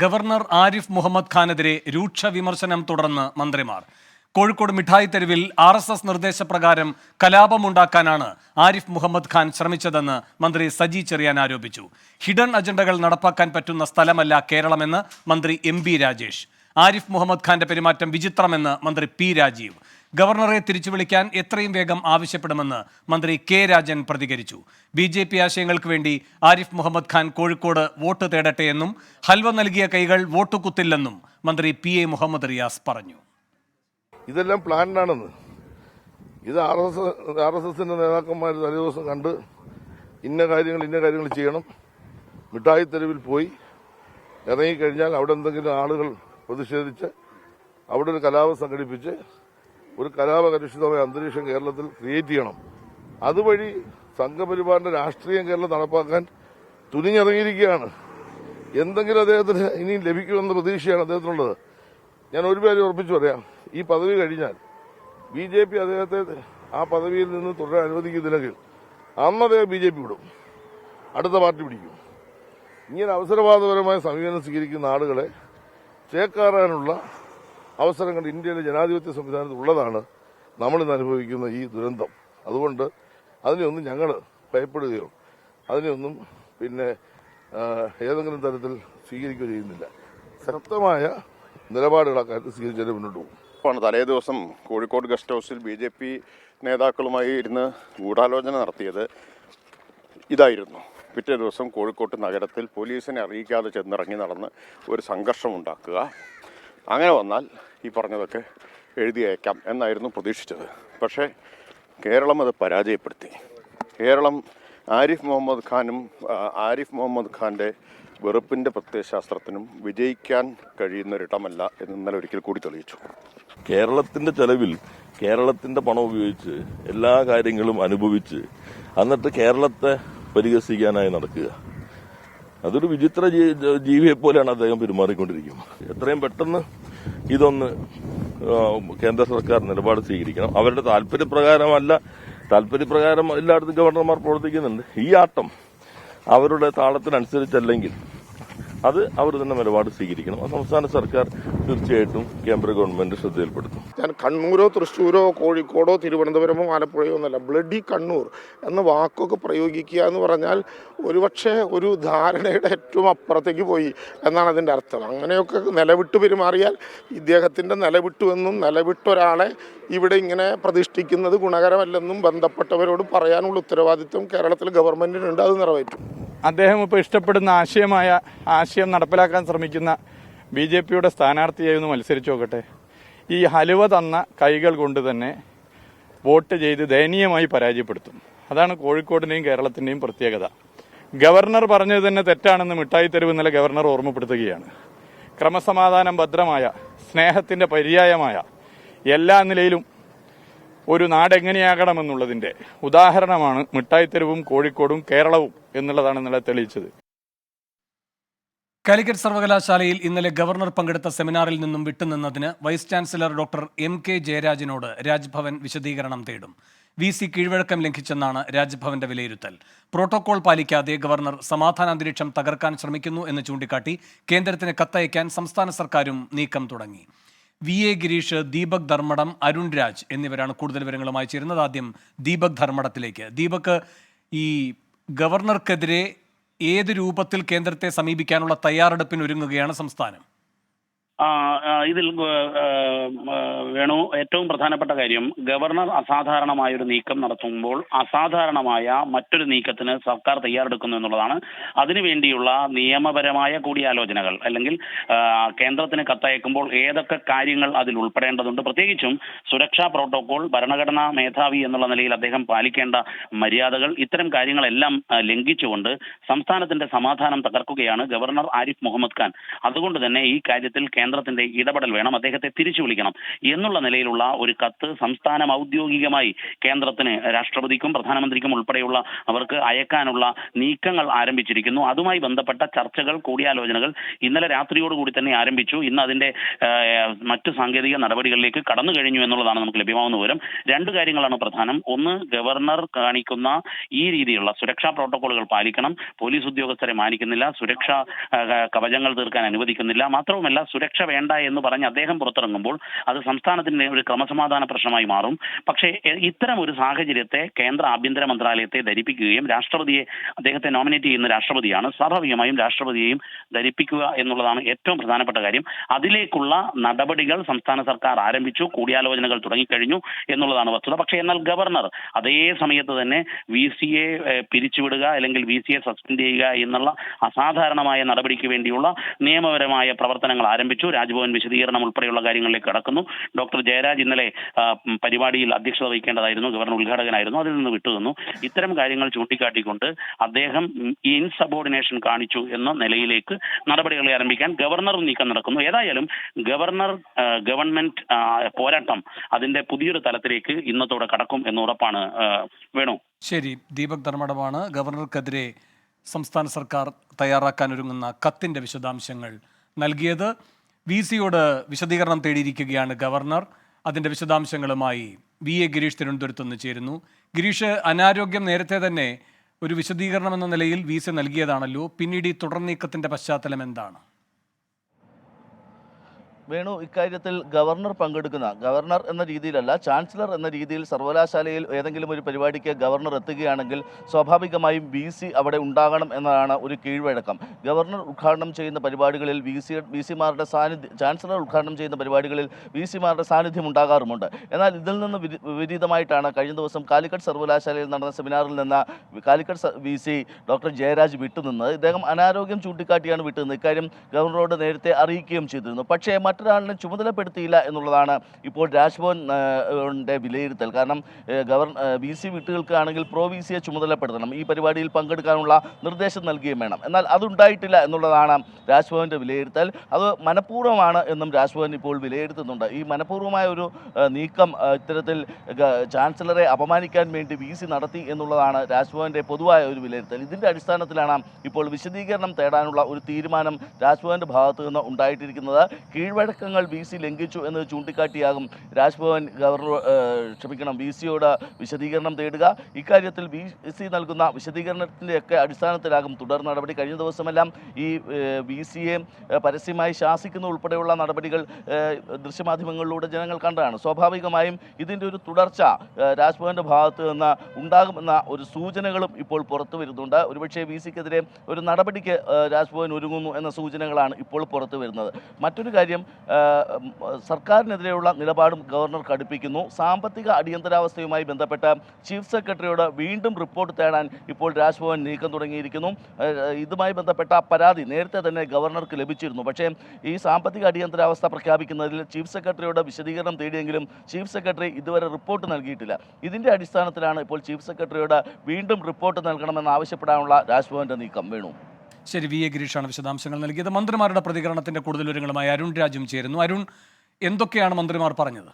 Governor Arif Muhammad ഖാനെതിരെ രൂക്ഷ വിമർശനം തുടർന്ന് മന്ത്രിമാർ. കോഴിക്കോട് മിഠായി തെരുവിൽ RSS നിർദ്ദേശപ്രകാരം കലാപമുണ്ടാക്കാനാണ് ആരിഫ് മുഹമ്മദ് ഖാൻ ശ്രമിച്ചതെന്ന് മന്ത്രി സജി ചെറിയാൻ ആരോപിച്ചു. ഹിഡൻ അജണ്ടകൾ നടപ്പാക്കാൻ പറ്റുന്ന സ്ഥലമല്ല കേരളമെന്ന് മന്ത്രി MB രാജേഷ്. ആരിഫ് മുഹമ്മദ് ഖാന്റെ പെരുമാറ്റം വിചിത്രമെന്ന് മന്ത്രി P രാജീവ്. ഗവർണറെ തിരിച്ചു വിളിക്കാൻ എത്രയും വേഗം ആവശ്യപ്പെടുമെന്ന് മന്ത്രി K രാജൻ പ്രതികരിച്ചു. BJP ആശയങ്ങൾക്ക് വേണ്ടി ആരിഫ് മുഹമ്മദ് ഖാൻ കോഴിക്കോട് വോട്ട് തേടട്ടെയെന്നും ഹൽവ നൽകിയ കൈകൾ വോട്ട് കുത്തില്ലെന്നും മന്ത്രി PA മുഹമ്മദ് റിയാസ് പറഞ്ഞു. ഇതെല്ലാം പ്ലാൻഡാണെന്ന്. ഇത് RSSന്റെ നേതാക്കന്മാർ തലേദിവസം കണ്ട് ഇന്ന കാര്യങ്ങൾ ചെയ്യണം. മിഠായി തെരുവിൽ പോയി ഇറങ്ങിക്കഴിഞ്ഞാൽ അവിടെ എന്തെങ്കിലും ആളുകൾ പ്രതിഷേധിച്ച് അവിടെ ഒരു കലാപം സംഘടിപ്പിച്ച് ഒരു കലാപകലുഷിതമായ അന്തരീക്ഷം കേരളത്തിൽ ക്രിയേറ്റ് ചെയ്യണം. അതുവഴി സംഘപരിവാറിന്റെ രാഷ്ട്രീയം കേരളം നടപ്പാക്കാൻ തുനിഞ്ഞിറങ്ങിയിരിക്കുകയാണ്. എന്തെങ്കിലും അദ്ദേഹത്തിന് ഇനിയും ലഭിക്കുമെന്ന പ്രതീക്ഷയാണ് അദ്ദേഹത്തിനുള്ളത്. ഞാൻ ഒരു കാര്യം ഉറപ്പിച്ചു പറയാം, ഈ പദവി കഴിഞ്ഞാൽ BJP അദ്ദേഹത്തെ ആ പദവിയിൽ നിന്ന് തുടരാൻ അനുവദിക്കുന്നില്ലെങ്കിൽ അന്ന് അദ്ദേഹം BJP വിടും, അടുത്ത പാർട്ടി പിടിക്കും. ഇങ്ങനെ അവസരവാദപരമായ സമീപനം സ്വീകരിക്കുന്ന ആളുകളെ ചേക്കാറാനുള്ള അവസരങ്ങൾ ഇന്ത്യയിലെ ജനാധിപത്യ സംവിധാനത്തിൽ ഉള്ളതാണ് നമ്മളിന്ന് അനുഭവിക്കുന്ന ഈ ദുരന്തം. അതുകൊണ്ട് അതിനെയൊന്നും ഞങ്ങൾ ഭയപ്പെടുകയോ അതിനെയൊന്നും ഏതെങ്കിലും തരത്തിൽ സ്വീകരിക്കുകയോ ചെയ്യുന്നില്ല. ശക്തമായ നിലപാടുകൾ അക്കാര്യത്തിൽ സ്വീകരിച്ചാലേ മുന്നോട്ട് പോകും. തലേ ദിവസം കോഴിക്കോട് ഗസ്റ്റ് ഹൗസിൽ BJP നേതാക്കളുമായി ഇരുന്ന് ഗൂഢാലോചന നടത്തിയത് ഇതായിരുന്നു. പിറ്റേ ദിവസം കോഴിക്കോട്ട് നഗരത്തിൽ പോലീസിനെ അറിയിക്കാതെ ചെന്നിറങ്ങി നടന്ന് ഒരു സംഘർഷം ഉണ്ടാക്കുക. അങ്ങനെ വന്നാൽ ഈ പറഞ്ഞതൊക്കെ എഴുതി അയക്കാം എന്നായിരുന്നു പ്രതീക്ഷിച്ചത്. പക്ഷേ കേരളം അത് പരാജയപ്പെടുത്തി. കേരളം ആരിഫ് മുഹമ്മദ് ഖാൻ്റെ വെറുപ്പിൻ്റെ പ്രത്യയശാസ്ത്രത്തിനും വിജയിക്കാൻ കഴിയുന്നൊരിടമല്ല എന്ന് ഇന്നലെ ഒരിക്കൽ കൂടി തെളിയിച്ചു. കേരളത്തിന്റെ ചെലവിൽ കേരളത്തിന്റെ പണം ഉപയോഗിച്ച് എല്ലാ കാര്യങ്ങളും അനുഭവിച്ച് എന്നിട്ട് കേരളത്തെ പരിഹസിക്കാനായി നടക്കുക, അതൊരു വിചിത്ര ജീവിയെ പോലെയാണ് അദ്ദേഹം പെരുമാറിക്കൊണ്ടിരിക്കുന്നത്. എത്രയും പെട്ടെന്ന് ഇതൊന്ന് കേന്ദ്ര സർക്കാർ നിലപാട് സ്വീകരിക്കണം. അവരുടെ താല്പര്യപ്രകാരം എല്ലായിടത്തും ഗവർണർമാർ പ്രവർത്തിക്കുന്നുണ്ട്. ഈ ആട്ടം അവരുടെ താളത്തിനനുസരിച്ചല്ലെങ്കിൽ അത് അവർ തന്നെ നിലപാട് സ്വീകരിക്കണം. സംസ്ഥാന സർക്കാർ തീർച്ചയായിട്ടും കേന്ദ്ര ഗവൺമെന്റ് ശ്രദ്ധയിൽപ്പെടുത്തും. ഞാൻ കണ്ണൂരോ തൃശ്ശൂരോ കോഴിക്കോടോ തിരുവനന്തപുരമോ ആലപ്പുഴയോ എന്നല്ല, ബ്ലഡി കണ്ണൂർ എന്ന വാക്കൊക്കെ പ്രയോഗിക്കുക എന്ന് പറഞ്ഞാൽ ഒരുപക്ഷെ ഒരു ധാരണയുടെ ഏറ്റവും അപ്പുറത്തേക്ക് പോയി എന്നാണ് അതിൻ്റെ അർത്ഥം. അങ്ങനെയൊക്കെ നിലവിട്ട് പെരുമാറിയാൽ ഇദ്ദേഹത്തിൻ്റെ നിലവിട്ടുവെന്നും നിലവിട്ടൊരാളെ ഇവിടെ ഇങ്ങനെ പ്രതിഷ്ഠിക്കുന്നത് ഗുണകരമല്ലെന്നും ബന്ധപ്പെട്ടവരോട് പറയാനുള്ള ഉത്തരവാദിത്വം കേരളത്തിലെ ഗവൺമെന്റിനുണ്ട്. അത് നിറവേറ്റും. അദ്ദേഹം ഇപ്പോൾ ഇഷ്ടപ്പെടുന്ന ആശയം നടപ്പിലാക്കാൻ ശ്രമിക്കുന്ന BJPയുടെ സ്ഥാനാർത്ഥിയായി ഒന്ന് മത്സരിച്ചു നോക്കട്ടെ. ഈ ഹലുവ തന്ന കൈകൾ കൊണ്ട് തന്നെ വോട്ട് ചെയ്ത് ദയനീയമായി പരാജയപ്പെടുത്തും. അതാണ് കോഴിക്കോടിന്റെയും കേരളത്തിന്റെയും പ്രത്യേകത. ഗവർണർ പറഞ്ഞത് തന്നെ തെറ്റാണെന്ന് മിഠായി തെരുവ് ഇന്നലെ ഗവർണർ ഓർമ്മപ്പെടുത്തുകയാണ്. ക്രമസമാധാനം ഭദ്രമായ, സ്നേഹത്തിന്റെ പര്യായമായ, എല്ലാ നിലയിലും ഒരു നാടെങ്ങനെയാകണമെന്നുള്ളതിന്റെ ഉദാഹരണമാണ് മിഠായി തെരുവും കോഴിക്കോടും കേരളവും എന്നുള്ളതാണ് ഇന്നലെ തെളിയിച്ചത്. കാലിക്കറ്റ് സർവകലാശാലയിൽ ഇന്നലെ ഗവർണർ പങ്കെടുത്ത സെമിനാറിൽ നിന്നും വിട്ടുനിന്നതിന് വൈസ് ചാൻസലർ ഡോക്ടർ MK ജയരാജനോട് രാജ്ഭവൻ വിശദീകരണം തേടും. VC കീഴ്വഴക്കം ലംഘിച്ചെന്നാണ് രാജ്ഭവന്റെ വിലയിരുത്തൽ. പ്രോട്ടോകോൾ പാലിക്കാതെ ഗവർണർ സമാധാനാന്തരീക്ഷം തകർക്കാൻ ശ്രമിക്കുന്നു എന്ന് ചൂണ്ടിക്കാട്ടി കേന്ദ്രത്തിന് കത്തയക്കാൻ സംസ്ഥാന സർക്കാരും നീക്കം തുടങ്ങി. VA ഗിരീഷ്, ദീപക് ധർമ്മടം, അരുൺ രാജ് എന്നിവരാണ് കൂടുതൽ വിവരങ്ങളുമായി ചേരുന്നത്. ആദ്യം ദീപക് ധർമ്മടത്തിലേക്ക്. ദീപക്, ഈ ഗവർണർക്കെതിരെ ഏത് രൂപത്തിൽ കേന്ദ്രത്തെ സമീപിക്കാനുള്ള തയ്യാറെടുപ്പിനൊരുങ്ങുകയാണ് സംസ്ഥാനം? ഇതിൽ വേണു, ഏറ്റവും പ്രധാനപ്പെട്ട കാര്യം, ഗവർണർ അസാധാരണമായൊരു നീക്കം നടത്തുമ്പോൾ അസാധാരണമായ മറ്റൊരു നീക്കത്തിന് സർക്കാർ തയ്യാറെടുക്കുന്നു എന്നുള്ളതാണ്. അതിനുവേണ്ടിയുള്ള നിയമപരമായ കൂടിയാലോചനകൾ അല്ലെങ്കിൽ കേന്ദ്രത്തിന് കത്തയക്കുമ്പോൾ ഏതൊക്കെ കാര്യങ്ങൾ അതിൽ ഉൾപ്പെടേണ്ടതുണ്ട്, പ്രത്യേകിച്ചും സുരക്ഷാ പ്രോട്ടോകോൾ, ഭരണഘടനാ മേധാവി എന്നുള്ള നിലയിൽ അദ്ദേഹം പാലിക്കേണ്ട മര്യാദകൾ, ഇത്തരം കാര്യങ്ങളെല്ലാം ലംഘിച്ചുകൊണ്ട് സംസ്ഥാനത്തിന്റെ സമാധാനം തകർക്കുകയാണ് ഗവർണർ ആരിഫ് മുഹമ്മദ് ഖാൻ. അതുകൊണ്ട് തന്നെ ഈ കാര്യത്തിൽ കേന്ദ്രത്തിന്റെ ഇടപെടൽ വേണം, അദ്ദേഹത്തെ തിരിച്ചു വിളിക്കണം എന്നുള്ള നിലയിലുള്ള ഒരു കത്ത് സംസ്ഥാനം ഔദ്യോഗികമായി കേന്ദ്രത്തിന്, രാഷ്ട്രപതിക്കും പ്രധാനമന്ത്രിക്കും ഉൾപ്പെടെയുള്ള അവർക്ക് അയക്കാനുള്ള നീക്കങ്ങൾ ആരംഭിച്ചിരിക്കുന്നു. അതുമായി ബന്ധപ്പെട്ട ചർച്ചകൾ, കൂടിയാലോചനകൾ ഇന്നലെ രാത്രിയോടുകൂടി തന്നെ ആരംഭിച്ചു. ഇന്ന് അതിന്റെ മറ്റു സാങ്കേതിക നടപടികളിലേക്ക് കടന്നു കഴിഞ്ഞു എന്നുള്ളതാണ് നമുക്ക് ലഭ്യമാകുന്ന വിവരം. രണ്ട് കാര്യങ്ങളാണ് പ്രധാനം. ഒന്ന്, ഗവർണർ കാണിക്കുന്ന ഈ രീതിയിലുള്ള സുരക്ഷാ പ്രോട്ടോകോളുകൾ പാലിക്കണം. പോലീസ് ഉദ്യോഗസ്ഥരെ മാനിക്കുന്നില്ല, സുരക്ഷാ കവചങ്ങൾ തീർക്കാൻ അനുവദിക്കുന്നില്ല. മാത്രവുമല്ല, സുരക്ഷ വേണ്ട എന്ന് പറഞ്ഞ് അദ്ദേഹം പുറത്തിറങ്ങുമ്പോൾ അത് സംസ്ഥാനത്തിന്റെ ഒരു ക്രമസമാധാന പ്രശ്നമായി മാറും. പക്ഷേ ഇത്തരം ഒരു സാഹചര്യത്തെ കേന്ദ്ര ആഭ്യന്തര മന്ത്രാലയത്തെ ധരിപ്പിക്കുകയും രാഷ്ട്രപതിയെ, അദ്ദേഹത്തെ നോമിനേറ്റ് ചെയ്യുന്ന രാഷ്ട്രപതിയാണ്, സ്വാഭാവികമായും രാഷ്ട്രപതിയെയും ധരിപ്പിക്കുക എന്നുള്ളതാണ് ഏറ്റവും പ്രധാനപ്പെട്ട കാര്യം. അതിലേക്കുള്ള നടപടികൾ സംസ്ഥാന സർക്കാർ ആരംഭിച്ചു, കൂടിയാലോചനകൾ തുടങ്ങിക്കഴിഞ്ഞു എന്നുള്ളതാണ് വസ്തുത. പക്ഷേ എന്നാൽ ഗവർണർ അതേ സമയത്ത് തന്നെ VC-യെ പിരിച്ചുവിടുക അല്ലെങ്കിൽ VC-യെ സസ്പെൻഡ് ചെയ്യുക എന്നുള്ള അസാധാരണമായ നടപടിക്ക് വേണ്ടിയുള്ള നിയമപരമായ പ്രവർത്തനങ്ങൾ ആരംഭിച്ചു. രാജ്ഭവൻ വിശദീകരണം ഉൾപ്പെടെയുള്ള കാര്യങ്ങളിലേക്ക് കടക്കുന്നു. ഡോക്ടർ ജയരാജ് ഇന്നലെ പരിപാടിയിൽ അധ്യക്ഷത വഹിക്കേണ്ടതായിരുന്നു, ഗവർണർ ഉദ്ഘാടകനായിരുന്നു, അതിൽ നിന്ന് വിട്ടുതന്നു. ഇത്തരം കാര്യങ്ങൾ ചൂണ്ടിക്കാട്ടിക്കൊണ്ട് അദ്ദേഹം ഇൻസബോർഡിനേഷൻ കാണിച്ചു എന്ന നിലയിലേക്ക് നടപടികളെ ആരംഭിക്കാൻ ഗവർണർ നീക്കം നടക്കുന്നു. ഏതായാലും ഗവൺമെന്റ് പോരാട്ടം അതിന്റെ പുതിയൊരു തലത്തിലേക്ക് ഇന്നത്തോടെ കടക്കും എന്ന് ഉറപ്പാണ്. വേണു. ശരി, ദീപക് ധർമ്മടമാണ് ഗവർണർക്കെതിരെ സംസ്ഥാന സർക്കാർ തയ്യാറാക്കാനൊരുങ്ങുന്ന കത്തിന്റെ വിശദാംശങ്ങൾ നൽകിയത്. VC-യോട് വിശദീകരണം തേടിയിരിക്കുകയാണ് ഗവർണർ. അതിന്റെ വിശദാംശങ്ങളുമായി VA ഗിരീഷ് തിരുവനന്തപുരത്ത് നിന്ന് ചേരുന്നു. ഗിരീഷ്, അനാരോഗ്യം നേരത്തെ തന്നെ ഒരു വിശദീകരണം എന്ന നിലയിൽ VC നൽകിയതാണല്ലോ. പിന്നീട് ഈ തുടർ നീക്കത്തിന്റെ പശ്ചാത്തലം എന്താണ്? വേണു, ഇക്കാര്യത്തിൽ ഗവർണർ ഗവർണർ എന്ന രീതിയിലല്ല, ചാൻസലർ എന്ന രീതിയിൽ സർവകലാശാലയിൽ ഏതെങ്കിലും ഒരു പരിപാടിക്ക് ഗവർണർ എത്തുകയാണെങ്കിൽ സ്വാഭാവികമായും VC അവിടെ ഉണ്ടാകണം എന്നതാണ് ഒരു കീഴ്വഴക്കം. ഗവർണർ ഉദ്ഘാടനം ചെയ്യുന്ന പരിപാടികളിൽ VC-മാരുടെ സാന്നിധ്യം, ചാൻസലർ ഉദ്ഘാടനം ചെയ്യുന്ന പരിപാടികളിൽ VC-മാരുടെ സാന്നിധ്യം ഉണ്ടാകാറുമുണ്ട്. എന്നാൽ ഇതിൽ നിന്ന് വിപരീതമായിട്ടാണ് കഴിഞ്ഞ ദിവസം കാലിക്കറ്റ് സർവകലാശാലയിൽ നടന്ന സെമിനാറിൽ നിന്ന് കാലിക്കറ്റ് VC ഡോക്ടർ ജയരാജ് വിട്ടുനിന്നത്. ഇദ്ദേഹം അനാരോഗ്യം ചൂണ്ടിക്കാട്ടിയാണ് വിട്ടുനിന്നത്. ഇക്കാര്യം ഗവർണറോട് നേരത്തെ അറിയിക്കുകയും ചെയ്തിരുന്നു. പക്ഷേ മറ്റൊരാളിനെ ചുമതലപ്പെടുത്തിയില്ല എന്നുള്ളതാണ് ഇപ്പോൾ രാജ്ഭവന്റെ വിലയിരുത്തൽ. കാരണം VC വിട്ടുകൾക്കാണെങ്കിൽ പ്രോ VC-യെ ചുമതലപ്പെടുത്തണം, ഈ പരിപാടിയിൽ പങ്കെടുക്കാനുള്ള നിർദ്ദേശം നൽകുകയും വേണം. എന്നാൽ അതുണ്ടായിട്ടില്ല എന്നുള്ളതാണ് രാജ്ഭവന്റെ വിലയിരുത്തൽ. അത് മനഃപൂർവ്വമാണ് എന്നും രാജ്ഭവൻ ഇപ്പോൾ വിലയിരുത്തുന്നുണ്ട്. ഈ മനഃപൂർവ്വമായ ഒരു നീക്കം ഇത്തരത്തിൽ ചാൻസലറെ അപമാനിക്കാൻ വേണ്ടി VC നടത്തി എന്നുള്ളതാണ് രാജ്ഭവന്റെ പൊതുവായ ഒരു വിലയിരുത്തൽ. ഇതിന്റെ അടിസ്ഥാനത്തിലാണ് ഇപ്പോൾ വിശദീകരണം തേടാനുള്ള ഒരു തീരുമാനം രാജ്ഭവന്റെ ഭാഗത്തു നിന്ന് ഉണ്ടായിട്ടിരിക്കുന്നത്. കീഴ്വഴക്കങ്ങൾ VC ലംഘിച്ചു എന്ന് ചൂണ്ടിക്കാട്ടിയാകും രാജ്ഭവൻ VC-യോട് വിശദീകരണം തേടുക. ഇക്കാര്യത്തിൽ VC നൽകുന്ന വിശദീകരണത്തിൻ്റെയൊക്കെ അടിസ്ഥാനത്തിലാകും തുടർ നടപടി. കഴിഞ്ഞ ദിവസമെല്ലാം ഈ VC-യെ പരസ്യമായി ശാസിക്കുന്ന ഉൾപ്പെടെയുള്ള നടപടികൾ ദൃശ്യമാധ്യമങ്ങളിലൂടെ ജനങ്ങൾ കണ്ടതാണ്. സ്വാഭാവികമായും ഇതിൻ്റെ ഒരു തുടർച്ച രാജ്ഭവന്റെ ഭാഗത്ത് നിന്ന് ഉണ്ടാകുമെന്ന ഒരു സൂചനകളും ഇപ്പോൾ പുറത്തു വരുന്നുണ്ട്. ഒരുപക്ഷെ VC-ക്കെതിരെ ഒരു നടപടിക്ക് രാജ്ഭവൻ ഒരുങ്ങുന്നു എന്ന സൂചനകളാണ് ഇപ്പോൾ പുറത്തു വരുന്നത്. മറ്റൊരു കാര്യം, സർക്കാരിനെതിരെയുള്ള നിലപാടും ഗവർണർ കടുപ്പിക്കുന്നു. സാമ്പത്തിക അടിയന്തരാവസ്ഥയുമായി ബന്ധപ്പെട്ട് ചീഫ് സെക്രട്ടറിയോട് വീണ്ടും റിപ്പോർട്ട് തേടാൻ ഇപ്പോൾ രാജ്ഭവൻ നീക്കം തുടങ്ങിയിരിക്കുന്നു. ഇതുമായി ബന്ധപ്പെട്ട പരാതി നേരത്തെ തന്നെ ഗവർണർക്ക് ലഭിച്ചിരുന്നു. പക്ഷേ ഈ സാമ്പത്തിക അടിയന്തരാവസ്ഥ പ്രഖ്യാപിക്കുന്നതിൽ ചീഫ് സെക്രട്ടറിയോട് വിശദീകരണം തേടിയെങ്കിലും ചീഫ് സെക്രട്ടറി ഇതുവരെ റിപ്പോർട്ട് നൽകിയിട്ടില്ല. ഇതിൻ്റെ അടിസ്ഥാനത്തിലാണ് ഇപ്പോൾ ചീഫ് സെക്രട്ടറിയോട് വീണ്ടും റിപ്പോർട്ട് നൽകണമെന്ന് ആവശ്യപ്പെടാനുള്ള രാജ്ഭവന്റെ നീക്കം. വേണു. ശരി, VA ഗിരീഷാണ് വിശദാംശങ്ങൾ നൽകിയത്. മന്ത്രിമാരുടെ പ്രതികരണത്തിന്റെ കൂടുതൽ വിവരങ്ങളുമായി അരുൺ രാജും ചേരുന്നു. അരുൺ, എന്തൊക്കെയാണ് മന്ത്രിമാർ പറഞ്ഞത്?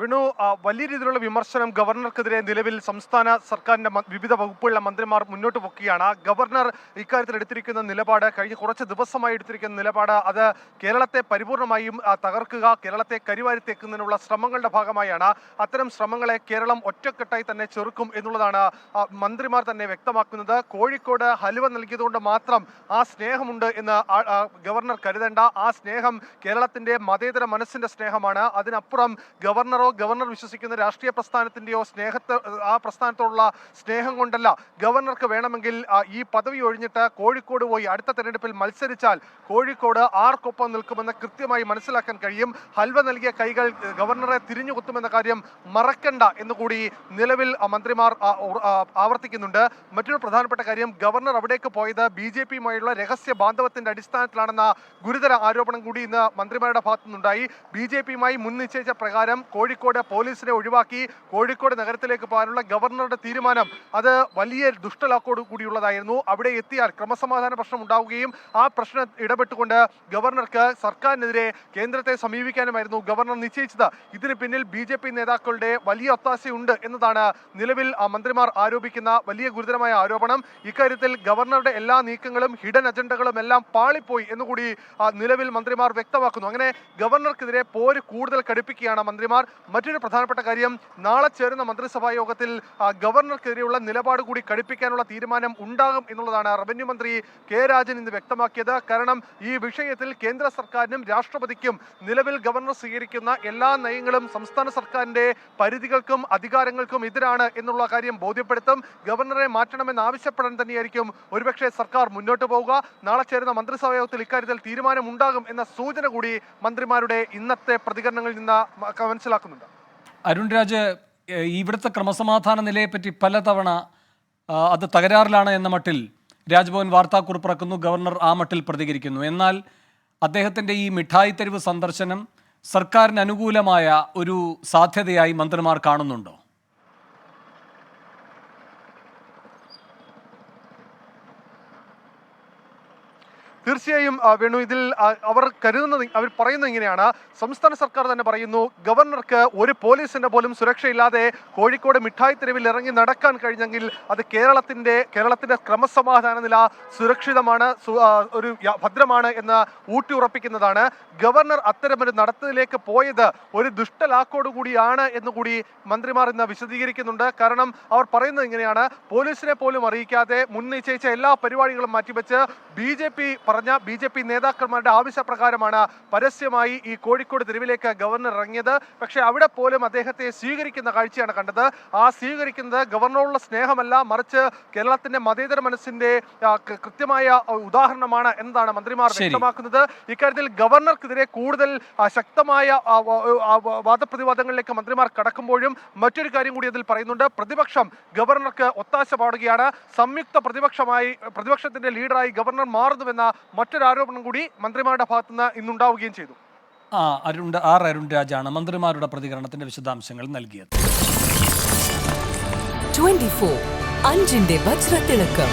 വിനു, വലിയ രീതിയിലുള്ള വിമർശനം ഗവർണർക്കെതിരെ നിലവിൽ സംസ്ഥാന സർക്കാരിന്റെ വിവിധ വകുപ്പുകളിലെ മന്ത്രിമാർ മുന്നോട്ട് വെക്കുകയാണ്. ഗവർണർ ഇക്കാര്യത്തിൽ എടുത്തിരിക്കുന്ന നിലപാട്, കഴിഞ്ഞ കുറച്ച് ദിവസമായി എടുത്തിരിക്കുന്ന നിലപാട്, അത് കേരളത്തെ പരിപൂർണമായും തകർക്കുക, കേരളത്തെ കരിവാരിത്തേക്കുന്നതിനുള്ള ശ്രമങ്ങളുടെ ഭാഗമായാണ്. അത്തരം ശ്രമങ്ങളെ കേരളം ഒറ്റക്കെട്ടായി തന്നെ ചെറുക്കും എന്നുള്ളതാണ് മന്ത്രിമാർ തന്നെ വ്യക്തമാക്കുന്നത്. കോഴിക്കോട് ഹലുവ നൽകിയതുകൊണ്ട് മാത്രം ആ സ്നേഹമുണ്ട് എന്ന് ഗവർണർ കരുതേണ്ട. ആ സ്നേഹം കേരളത്തിന്റെ മതേതര മനസ്സിന്റെ സ്നേഹമാണ്. അതിനപ്പുറം ഗവർണറോ ഗവർണർ വിശ്വസിക്കുന്ന രാഷ്ട്രീയ പ്രസ്ഥാനത്തിന്റെയോ ആ പ്രസ്ഥാനത്തോടുള്ള സ്നേഹം കൊണ്ടല്ല. ഗവർണർക്ക് വേണമെങ്കിൽ ഈ പദവി ഒഴിഞ്ഞിട്ട് കോഴിക്കോട് പോയി അടുത്ത തെരഞ്ഞെടുപ്പിൽ മത്സരിച്ചാൽ കോഴിക്കോട് ആർക്കൊപ്പം നിൽക്കുമെന്ന് കൃത്യമായി മനസ്സിലാക്കാൻ കഴിയും. ഹൽവ നൽകിയ കൈകൾ ഗവർണറെ തിരിഞ്ഞുകുത്തുമെന്ന കാര്യം മറക്കണ്ട എന്നുകൂടി നിലവിൽ മന്ത്രിമാർ ആവർത്തിക്കുന്നുണ്ട്. മറ്റൊരു പ്രധാനപ്പെട്ട കാര്യം, ഗവർണർ അവിടേക്ക് പോയത് BJP-യുമായുള്ള രഹസ്യ ബാന്ധവത്തിന്റെ അടിസ്ഥാനത്തിലാണെന്ന ഗുരുതര ആരോപണം കൂടി ഇന്ന് മന്ത്രിമാരുടെ ഭാഗത്തുനിന്നുണ്ടായി. BJP-യുമായി മുൻ നിശ്ചയിച്ച പ്രകാരം കോഴിക്കോട് കോഴിക്കോട് പോലീസിനെ ഒഴിവാക്കി കോഴിക്കോട് നഗരത്തിലേക്ക് പോകാനുള്ള ഗവർണറുടെ തീരുമാനം അത് വലിയ ദുഷ്ടലാക്കോട് കൂടിയുള്ളതായിരുന്നു. അവിടെ എത്തിയാൽ ക്രമസമാധാന പ്രശ്നം ഉണ്ടാവുകയും ആ പ്രശ്നം ഇടപെട്ടുകൊണ്ട് ഗവർണർക്ക് സർക്കാരിനെതിരെ കേന്ദ്രത്തെ സമീപിക്കാനുമായിരുന്നു ഗവർണർ നിശ്ചയിച്ചത്. ഇതിന് പിന്നിൽ BJP നേതാക്കളുടെ വലിയ ഒത്താശയുണ്ട് എന്നതാണ് നിലവിൽ മന്ത്രിമാർ ആരോപിക്കുന്ന വലിയ ഗുരുതരമായ ആരോപണം. ഇക്കാര്യത്തിൽ ഗവർണറുടെ എല്ലാ നീക്കങ്ങളും ഹിഡൻ അജണ്ടകളും എല്ലാം പാളിപ്പോയി എന്നുകൂടി നിലവിൽ മന്ത്രിമാർ വ്യക്തമാക്കുന്നു. അങ്ങനെ ഗവർണർക്കെതിരെ പോര് കൂടുതൽ കടുപ്പിക്കുകയാണ് മന്ത്രിമാർ. മറ്റൊരു പ്രധാനപ്പെട്ട കാര്യം, നാളെ ചേരുന്ന മന്ത്രിസഭാ യോഗത്തിൽ ഗവർണർക്കെതിരെയുള്ള നിലപാട് കൂടി കടുപ്പിക്കാനുള്ള തീരുമാനം ഉണ്ടാകും എന്നുള്ളതാണ് റവന്യൂ മന്ത്രി കെ രാജൻ ഇന്ന് വ്യക്തമാക്കിയത്. കാരണം ഈ വിഷയത്തിൽ കേന്ദ്ര സർക്കാരിനും രാഷ്ട്രപതിക്കും നിലവിൽ ഗവർണർ സ്വീകരിക്കുന്ന എല്ലാ നയങ്ങളും സംസ്ഥാന സർക്കാരിന്റെ പരിധികൾക്കും അധികാരങ്ങൾക്കും എതിരാണ് എന്നുള്ള കാര്യം ബോധ്യപ്പെടുത്തും. ഗവർണറെ മാറ്റണമെന്ന് ആവശ്യപ്പെടാൻ തന്നെയായിരിക്കും ഒരുപക്ഷെ സർക്കാർ മുന്നോട്ട് പോവുക. നാളെ ചേരുന്ന മന്ത്രിസഭാ യോഗത്തിൽ ഇക്കാര്യത്തിൽ തീരുമാനമുണ്ടാകും എന്ന സൂചന കൂടി മന്ത്രിമാരുടെ ഇന്നത്തെ പ്രതികരണങ്ങളിൽ നിന്ന് മനസ്സിലാക്കുന്നുണ്ട്. അരുൺ രാജ്, ഇവിടുത്തെ ക്രമസമാധാന നിലയെപ്പറ്റി പലതവണ അത് തകരാറിലാണ് എന്ന മട്ടിൽ രാജ്ഭവൻ വാർത്താക്കുറിപ്പ് ഇറക്കുന്നു, ഗവർണർ ആ മട്ടിൽ പ്രതികരിക്കുന്നു. എന്നാൽ അദ്ദേഹത്തിൻ്റെ ഈ മിഠായി തെരുവ് സന്ദർശനം സർക്കാരിന് അനുകൂലമായ ഒരു സാധ്യതയായി മന്ത്രിമാർ കാണുന്നുണ്ടോ? തീർച്ചയായും വേണു, ഇതിൽ അവർ പറയുന്നത് ഇങ്ങനെയാണ്. സംസ്ഥാന സർക്കാർ തന്നെ പറയുന്നു, ഗവർണർക്ക് ഒരു പോലീസിന്റെ പോലും സുരക്ഷയില്ലാതെ കോഴിക്കോട് മിഠായി തെരുവിൽ ഇറങ്ങി നടക്കാൻ കഴിഞ്ഞെങ്കിൽ അത് കേരളത്തിന്റെ ക്രമസമാധാന നില സുരക്ഷിതമാണ്, ഒരു ഭദ്രമാണ് എന്ന് ഊട്ടിയുറപ്പിക്കുന്നതാണ്. ഗവർണർ അത്തരമൊരു നടത്തത്തിലേക്ക് പോയത് ഒരു ദുഷ്ടലാക്കോട് കൂടിയാണ് എന്നുകൂടി മന്ത്രിമാർ ഇന്ന് വിശദീകരിക്കുന്നുണ്ട്. കാരണം അവർ പറയുന്നത് ഇങ്ങനെയാണ്, പോലീസിനെ പോലും അറിയിക്കാതെ മുൻ നിശ്ചയിച്ച എല്ലാ പരിപാടികളും മാറ്റിവെച്ച് BJP നേതാക്കന്മാരുടെ ആവശ്യപ്രകാരമാണ് പരസ്യമായി ഈ കോഴിക്കോട് തെരുവിലേക്ക് ഗവർണർ ഇറങ്ങിയത്. പക്ഷേ അവിടെ പോലും അദ്ദേഹത്തെ സ്വീകരിക്കുന്ന കാഴ്ചയാണ് കണ്ടത്. ആ സ്വീകരിക്കുന്നത് ഗവർണറുള്ള സ്നേഹമല്ല, മറിച്ച് കേരളത്തിന്റെ മതേതര മനസ്സിന്റെ കൃത്യമായ ഉദാഹരണമാണ് എന്നതാണ് മന്ത്രിമാർ വ്യക്തമാക്കുന്നത്. ഇക്കാര്യത്തിൽ ഗവർണർക്കെതിരെ കൂടുതൽ ശക്തമായ വാദപ്രതിവാദങ്ങളിലേക്ക് മന്ത്രിമാർ കടക്കുമ്പോഴും മറ്റൊരു കാര്യം കൂടി അതിൽ പറയുന്നുണ്ട്. പ്രതിപക്ഷം ഗവർണർക്ക് ഒത്താശ പാടുകയാണ്. സംയുക്ത പ്രതിപക്ഷത്തിന്റെ ലീഡറായി ഗവർണർ മാറുന്നുവെന്ന മറ്റൊരു ആരോപണം കൂടി മന്ത്രിമാരുടെ ഭാഗത്തുനിന്ന് ഇന്നുണ്ടാവുകയും ചെയ്തു. അരുൺ രാജാണ് മന്ത്രിമാരുടെ പ്രതികരണത്തിന്റെ വിശദാംശങ്ങൾ നൽകിയത്. 24 അഞ്ചിന്റെ വജ്രത്തിളക്കം.